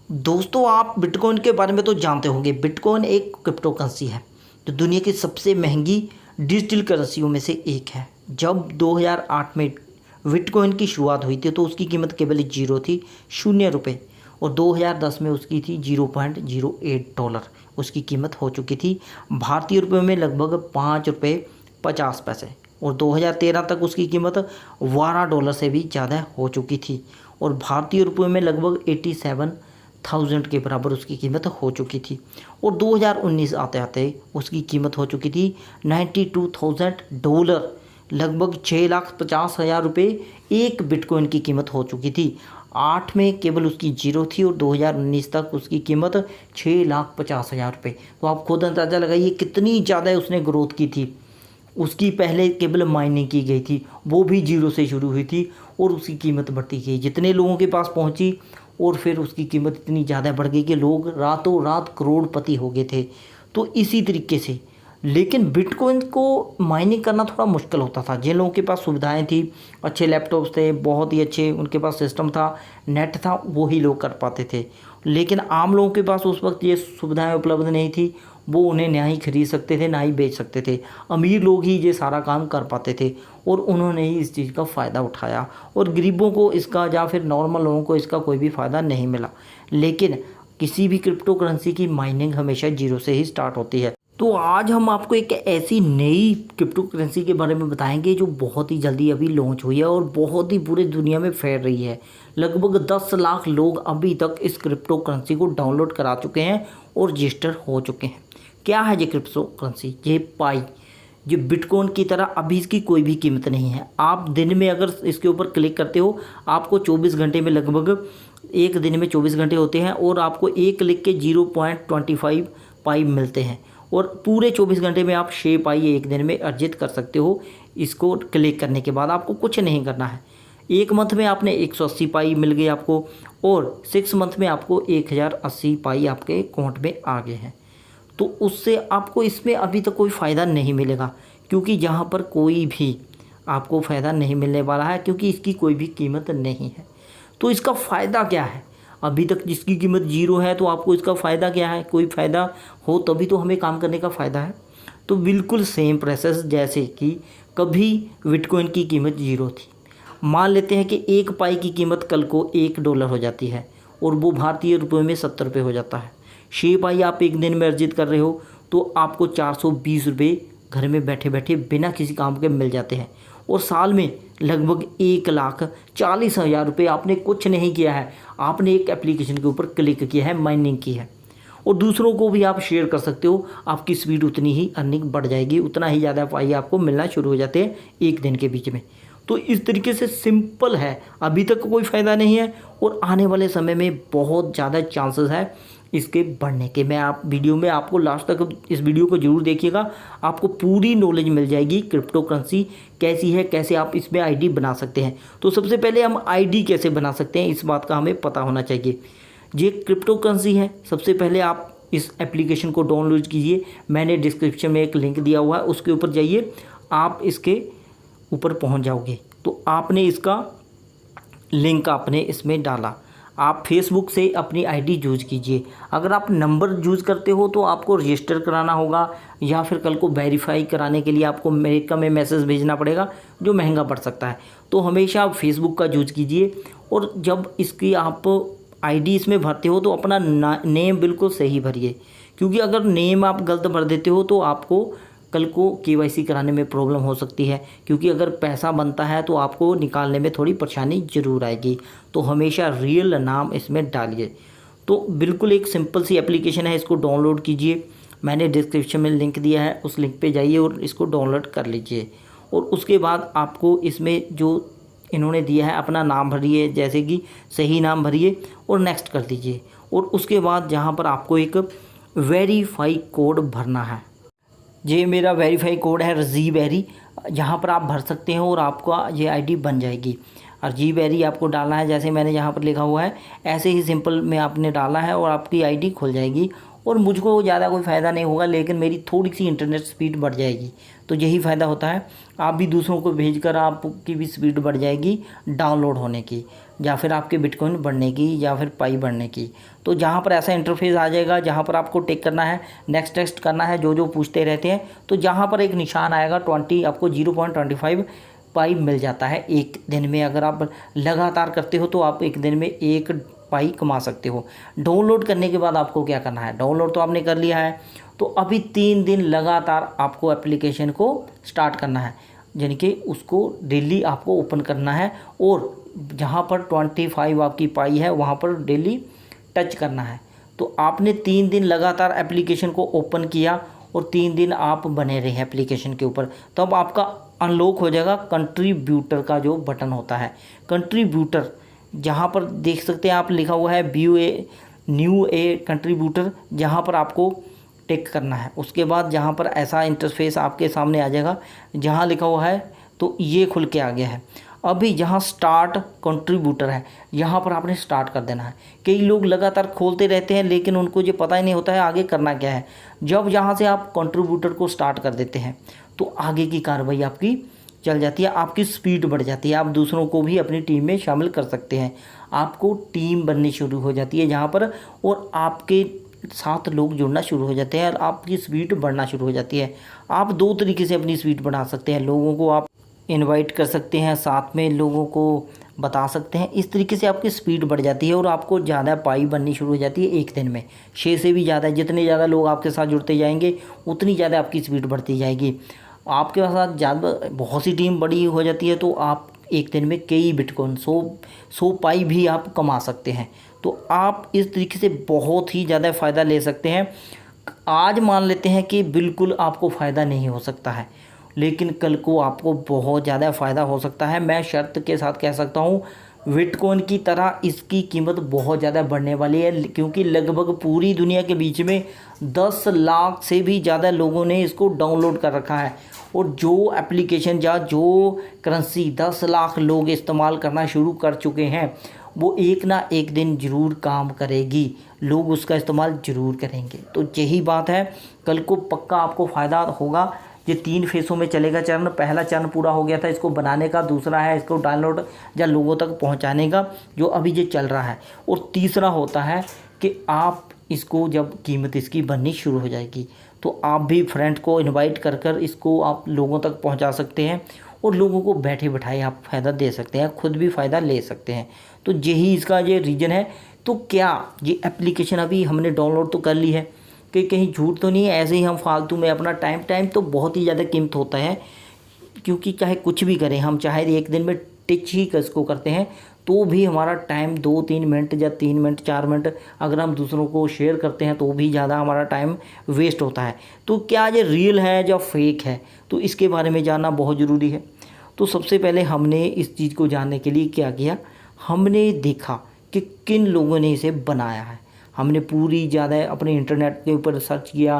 दोस्तों, आप बिटकॉइन के बारे में तो जानते होंगे। बिटकॉइन एक क्रिप्टो करेंसी है जो दुनिया की सबसे महंगी डिजिटल करेंसियों में से एक है। जब 2008 में बिटकॉइन की शुरुआत हुई थी तो उसकी कीमत केवल 0 थी, 0 रुपये। और 2010 में उसकी थी $0.08 उसकी कीमत हो चुकी थी। भारतीय रुपये में लगभग $5.50। और 2013 तक उसकी कीमत $12 से भी ज़्यादा हो चुकी थी। और भारतीय रुपये में लगभग 87,000 के बराबर उसकी कीमत हो चुकी थी। और 2019 आते आते उसकी कीमत हो चुकी थी $92,000, लगभग 6,50,000 रुपये एक बिटकॉइन की कीमत हो चुकी थी। 8 में केवल उसकी 0 थी और 2019 तक उसकी कीमत 6,50,000 रुपये। तो आप खुद अंदाज़ा लगाइए कितनी ज़्यादा उसने ग्रोथ की थी। उसकी पहले केवल माइनिंग की गई थी, वो भी 0 से शुरू हुई थी और उसकी कीमत बढ़ती गई, जितने लोगों के पास पहुंची और फिर उसकी कीमत इतनी ज़्यादा बढ़ गई कि लोग रातों रात करोड़पति हो गए थे। तो इसी तरीके से लेकिन बिटकॉइन को माइनिंग करना थोड़ा मुश्किल होता था। जिन लोगों के पास सुविधाएं थी, अच्छे लैपटॉप्स थे, बहुत ही अच्छे उनके पास सिस्टम था, नेट था, वो ही लोग कर पाते थे। लेकिन आम लोगों के पास उस वक्त ये सुविधाएं उपलब्ध नहीं थी। वो उन्हें ना ही खरीद सकते थे ना ही बेच सकते थे। अमीर लोग ही ये सारा काम कर पाते थे और उन्होंने ही इस चीज़ का फ़ायदा उठाया और गरीबों को इसका या फिर नॉर्मल लोगों को इसका कोई भी फ़ायदा नहीं मिला। लेकिन किसी भी क्रिप्टो करेंसी की माइनिंग हमेशा 0 से ही स्टार्ट होती है। तो आज हम आपको एक ऐसी नई क्रिप्टो करेंसी के बारे में बताएंगे जो बहुत ही जल्दी अभी लॉन्च हुई है और बहुत ही पूरे दुनिया में फैल रही है। लगभग 10 लाख लोग अभी तक इस क्रिप्टो करेंसी को डाउनलोड करा चुके हैं और रजिस्टर हो चुके हैं। क्या है ये क्रिप्टो करेंसी? ये पाई, जो बिटकॉइन की तरह अभी इसकी कोई भी कीमत नहीं है। आप दिन में अगर इसके ऊपर क्लिक करते हो, आपको 24 घंटे में लगभग एक दिन में 24 घंटे होते हैं और आपको एक क्लिक के 0.25 पाई मिलते हैं और पूरे 24 घंटे में आप 6 पाई एक दिन में अर्जित कर सकते हो। इसको क्लिक करने के बाद आपको कुछ नहीं करना है। एक मंथ में आपने 180 पाई मिल गई आपको और 6 मंथ में आपको 1080 पाई आपके अकाउंट में आ गए हैं। तो उससे आपको इसमें अभी तक कोई फ़ायदा नहीं मिलेगा, क्योंकि यहाँ पर कोई भी आपको फ़ायदा नहीं मिलने वाला है, क्योंकि इसकी कोई भी कीमत नहीं है। तो इसका फ़ायदा क्या है? अभी तक जिसकी कीमत 0 है तो आपको इसका फ़ायदा क्या है? कोई फ़ायदा हो तभी तो हमें काम करने का फ़ायदा है। तो बिल्कुल सेम प्रोसेस जैसे कि कभी बिटकॉइन की कीमत 0 थी। मान लेते हैं कि एक पाई की कीमत कल को $1 हो जाती है और वो भारतीय रुपये में 70 रुपये हो जाता है। 6 पाई आप एक दिन में अर्जित कर रहे हो तो आपको 420 रुपये घर में बैठे बैठे बिना किसी काम के मिल जाते हैं। और साल में लगभग 1,40,000 रुपये आपने कुछ नहीं किया है, आपने एक एप्लीकेशन के ऊपर क्लिक किया है, माइनिंग की है और दूसरों को भी आप शेयर कर सकते हो। आपकी स्पीड उतनी ही अर्निंग बढ़ जाएगी, उतना ही ज़्यादा पाई आपको मिलना शुरू हो जाते हैं एक दिन के बीच में। तो इस तरीके से सिंपल है, अभी तक कोई फ़ायदा नहीं है और आने वाले समय में बहुत ज़्यादा चांसेस है इसके बढ़ने के। मैं आप वीडियो में आपको लास्ट तक इस वीडियो को ज़रूर देखिएगा, आपको पूरी नॉलेज मिल जाएगी क्रिप्टो करेंसी कैसी है, कैसे आप इसमें आईडी बना सकते हैं। तो सबसे पहले हम आईडी कैसे बना सकते हैं इस बात का हमें पता होना चाहिए। ये क्रिप्टो करेंसी है, सबसे पहले आप इस एप्लीकेशन को डाउनलोड कीजिए। मैंने डिस्क्रिप्शन में एक लिंक दिया हुआ है, उसके ऊपर जाइए, आप इसके ऊपर पहुंच जाओगे। तो आपने इसका लिंक आपने इसमें डाला, आप फेसबुक से अपनी आईडी यूज़ कीजिए। अगर आप नंबर यूज़ करते हो तो आपको रजिस्टर कराना होगा या फिर कल को वेरीफाई कराने के लिए आपको अमेरिका में मैसेज भेजना पड़ेगा, जो महंगा पड़ सकता है। तो हमेशा आप फेसबुक का यूज़ कीजिए और जब इसकी आप आईडी इसमें भरते हो तो अपना नेम बिल्कुल सही भरिए, क्योंकि अगर नेम आप गलत भर देते हो तो आपको कल को केवाईसी कराने में प्रॉब्लम हो सकती है, क्योंकि अगर पैसा बनता है तो आपको निकालने में थोड़ी परेशानी ज़रूर आएगी। तो हमेशा रियल नाम इसमें डालिए। तो बिल्कुल एक सिंपल सी एप्लीकेशन है, इसको डाउनलोड कीजिए। मैंने डिस्क्रिप्शन में लिंक दिया है, उस लिंक पे जाइए और इसको डाउनलोड कर लीजिए। और उसके बाद आपको इसमें जो इन्होंने दिया है अपना नाम भरिए, जैसे कि सही नाम भरिए और नेक्स्ट कर दीजिए। और उसके बाद जहाँ पर आपको एक वेरीफाई कोड भरना है, ये मेरा वेरीफाई कोड है रजी बैरी, यहाँ पर आप भर सकते हैं और आपका ये आईडी बन जाएगी। रजी बैरी आपको डालना है, जैसे मैंने यहाँ पर लिखा हुआ है ऐसे ही सिंपल में आपने डाला है और आपकी आईडी खुल जाएगी। और मुझको ज़्यादा कोई फ़ायदा नहीं होगा, लेकिन मेरी थोड़ी सी इंटरनेट स्पीड बढ़ जाएगी। तो यही फ़ायदा होता है। आप भी दूसरों को भेजकर आपकी भी स्पीड बढ़ जाएगी डाउनलोड होने की, या फिर आपके बिटकॉइन बढ़ने की, या फिर पाई बढ़ने की। तो जहाँ पर ऐसा इंटरफेस आ जाएगा जहाँ पर आपको टिक करना है, नेक्स्ट नेक्स्ट करना है, जो जो पूछते रहते हैं, तो जहाँ पर एक निशान आएगा 20, आपको 0.25 पाई मिल जाता है एक दिन में। अगर आप लगातार करते हो तो आप एक दिन में 1 पाई कमा सकते हो। डाउनलोड करने के बाद आपको क्या करना है, डाउनलोड तो आपने कर लिया है, तो अभी 3 दिन लगातार आपको एप्लीकेशन को स्टार्ट करना है, यानी कि उसको डेली आपको ओपन करना है, और जहाँ पर 25 आपकी पाई है वहाँ पर डेली टच करना है। तो आपने 3 दिन लगातार एप्लीकेशन को ओपन किया और 3 दिन आप बने रहे एप्लीकेशन के ऊपर, तो अब आपका अनलॉक हो जाएगा कंट्रीब्यूटर का जो बटन होता है। कंट्रीब्यूटर जहाँ पर देख सकते हैं आप, लिखा हुआ है न्यू ए कंट्रीब्यूटर, जहाँ पर आपको टिक करना है। उसके बाद जहाँ पर ऐसा इंटरफेस आपके सामने आ जाएगा जहाँ लिखा हुआ है, तो ये खुल के आ गया है। अभी जहाँ स्टार्ट कंट्रीब्यूटर है यहाँ पर आपने स्टार्ट कर देना है। कई लोग लगातार खोलते रहते हैं लेकिन उनको ये पता ही नहीं होता है आगे करना क्या है। जब यहाँ से आप कंट्रीब्यूटर को स्टार्ट कर देते हैं तो आगे की कार्रवाई आपकी चल जाती है, आपकी स्पीड बढ़ जाती है, आप दूसरों को भी अपनी टीम में शामिल कर सकते हैं। आपको टीम बननी शुरू हो जाती है जहाँ पर, और आपके साथ लोग जुड़ना शुरू हो जाते हैं और आपकी स्पीड बढ़ना शुरू हो जाती है। आप 2 तरीके से अपनी स्पीड बढ़ा सकते हैं। लोगों को आप इनवाइट कर सकते हैं, साथ में लोगों को बता सकते हैं। इस तरीके से आपकी स्पीड बढ़ जाती है और आपको ज़्यादा पाई बननी शुरू हो जाती है एक दिन में। 6 से भी ज़्यादा, जितने ज़्यादा लोग आपके साथ जुड़ते जाएंगे उतनी ज़्यादा आपकी स्पीड बढ़ती जाएगी। आपके साथ ज़्यादा बहुत सी टीम बड़ी हो जाती है तो आप एक दिन में कई बिटकॉइन 100 पाई भी आप कमा सकते हैं। तो आप इस तरीके से बहुत ही ज़्यादा फ़ायदा ले सकते हैं। आज मान लेते हैं कि बिल्कुल आपको फ़ायदा नहीं हो सकता है, लेकिन कल को आपको बहुत ज़्यादा फ़ायदा हो सकता है। मैं शर्त के साथ कह सकता हूँ, बिटकॉइन की तरह इसकी कीमत बहुत ज़्यादा बढ़ने वाली है, क्योंकि लगभग पूरी दुनिया के बीच में 10 लाख से भी ज़्यादा लोगों ने इसको डाउनलोड कर रखा है। और जो एप्लीकेशन या जो करेंसी 10 लाख लोग इस्तेमाल करना शुरू कर चुके हैं, वो एक ना एक दिन ज़रूर काम करेगी, लोग उसका इस्तेमाल ज़रूर करेंगे। तो यही बात है, कल को पक्का आपको फ़ायदा होगा। ये 3 फेसों में चलेगा चरण। पहला चरण पूरा हो गया था इसको बनाने का, दूसरा है इसको डाउनलोड या लोगों तक पहुंचाने का, जो अभी ये चल रहा है, और तीसरा होता है कि आप इसको जब कीमत इसकी बननी शुरू हो जाएगी तो आप भी फ्रेंड को इनवाइट कर कर इसको आप लोगों तक पहुंचा सकते हैं और लोगों को बैठे बिठाए आप फ़ायदा दे सकते हैं, खुद भी फ़ायदा ले सकते हैं। तो यही इसका ये रीज़न है। तो क्या ये एप्लीकेशन अभी हमने डाउनलोड तो कर ली है कि कहीं झूठ तो नहीं है, ऐसे ही हम फालतू में अपना टाइम तो बहुत ही ज़्यादा कीमत होता है, क्योंकि चाहे कुछ भी करें हम, चाहे एक दिन में टिच ही इसको करते हैं तो भी हमारा टाइम 2-3 मिनट या 3 मिनट 4 मिनट अगर हम दूसरों को शेयर करते हैं तो भी ज़्यादा हमारा टाइम वेस्ट होता है। तो क्या ये रियल है या फेक है, तो इसके बारे में जानना बहुत ज़रूरी है। तो सबसे पहले हमने इस चीज़ को जानने के लिए क्या किया, हमने देखा कि किन लोगों ने इसे बनाया है। हमने पूरी ज़्यादा अपने इंटरनेट के ऊपर सर्च किया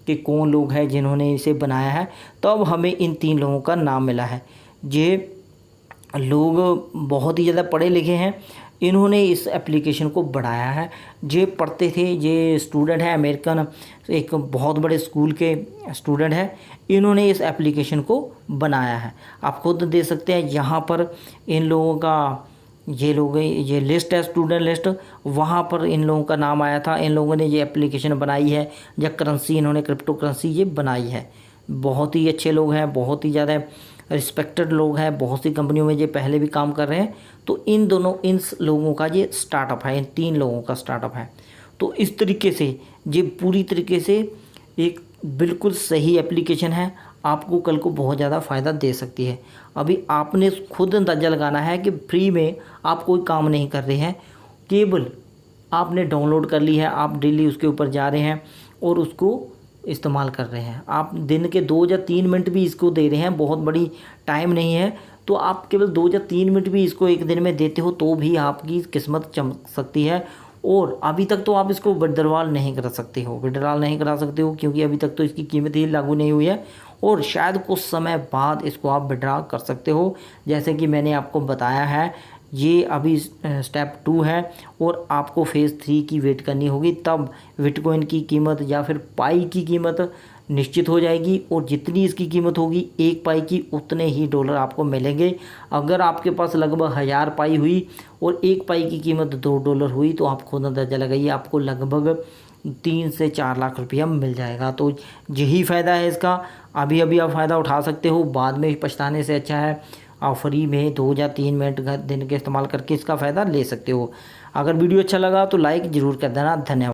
कि कौन लोग हैं जिन्होंने इसे बनाया है, तब हमें इन 3 लोगों का नाम मिला है। ये लोग बहुत ही ज़्यादा पढ़े लिखे हैं, इन्होंने इस एप्लीकेशन को बढ़ाया है। ये पढ़ते थे, ये स्टूडेंट है अमेरिकन, एक बहुत बड़े स्कूल के स्टूडेंट है, इन्होंने इस एप्लीकेशन को बनाया है। आप खुद दे सकते हैं यहाँ पर इन लोगों का, ये लिस्ट है, स्टूडेंट लिस्ट, वहाँ पर इन लोगों का नाम आया था। इन लोगों ने ये एप्लीकेशन बनाई है या करेंसी, इन्होंने क्रिप्टो करेंसी ये बनाई है। बहुत ही अच्छे लोग हैं, बहुत ही ज़्यादा रिस्पेक्टेड लोग हैं, बहुत सी कंपनियों में ये पहले भी काम कर रहे हैं। तो इन लोगों का ये स्टार्टअप है, इन 3 लोगों का स्टार्टअप है। तो इस तरीके से ये पूरी तरीके से एक बिल्कुल सही एप्लीकेशन है, आपको कल को बहुत ज़्यादा फ़ायदा दे सकती है। अभी आपने खुद अंदाज़ा लगाना है कि फ्री में आप कोई काम नहीं कर रहे हैं, केवल आपने डाउनलोड कर ली है, आप डेली उसके ऊपर जा रहे हैं और उसको इस्तेमाल कर रहे हैं। आप दिन के 2 या 3 मिनट भी इसको दे रहे हैं, बहुत बड़ी टाइम नहीं है, तो आप केवल 2 या 3 मिनट भी इसको एक दिन में देते हो तो भी आपकी किस्मत चमक सकती है। और अभी तक तो आप इसको विड्रॉल नहीं करा सकते हो, क्योंकि अभी तक तो इसकी कीमत ही लागू नहीं हुई है, और शायद कुछ समय बाद इसको आप विड्रॉ कर सकते हो। जैसे कि मैंने आपको बताया है, ये अभी स्टेप 2 है और आपको फेज़ 3 की वेट करनी होगी, तब बिटकॉइन की कीमत या फिर पाई की कीमत निश्चित हो जाएगी और जितनी इसकी कीमत होगी 1 पाई की उतने ही डॉलर आपको मिलेंगे। अगर आपके पास लगभग 1000 पाई हुई और 1 पाई की कीमत $2 हुई तो आप खुद अंदाज़ा लगाइए, आपको लगभग 3 से 4 लाख रुपया मिल जाएगा। तो यही फ़ायदा है इसका, अभी अभी आप फ़ायदा उठा सकते हो, बाद में पछताने से अच्छा है आप फ्री में 2 या 3 मिनट दिन के इस्तेमाल करके इसका फ़ायदा ले सकते हो। अगर वीडियो अच्छा लगा तो लाइक ज़रूर कर देना। धन्यवाद।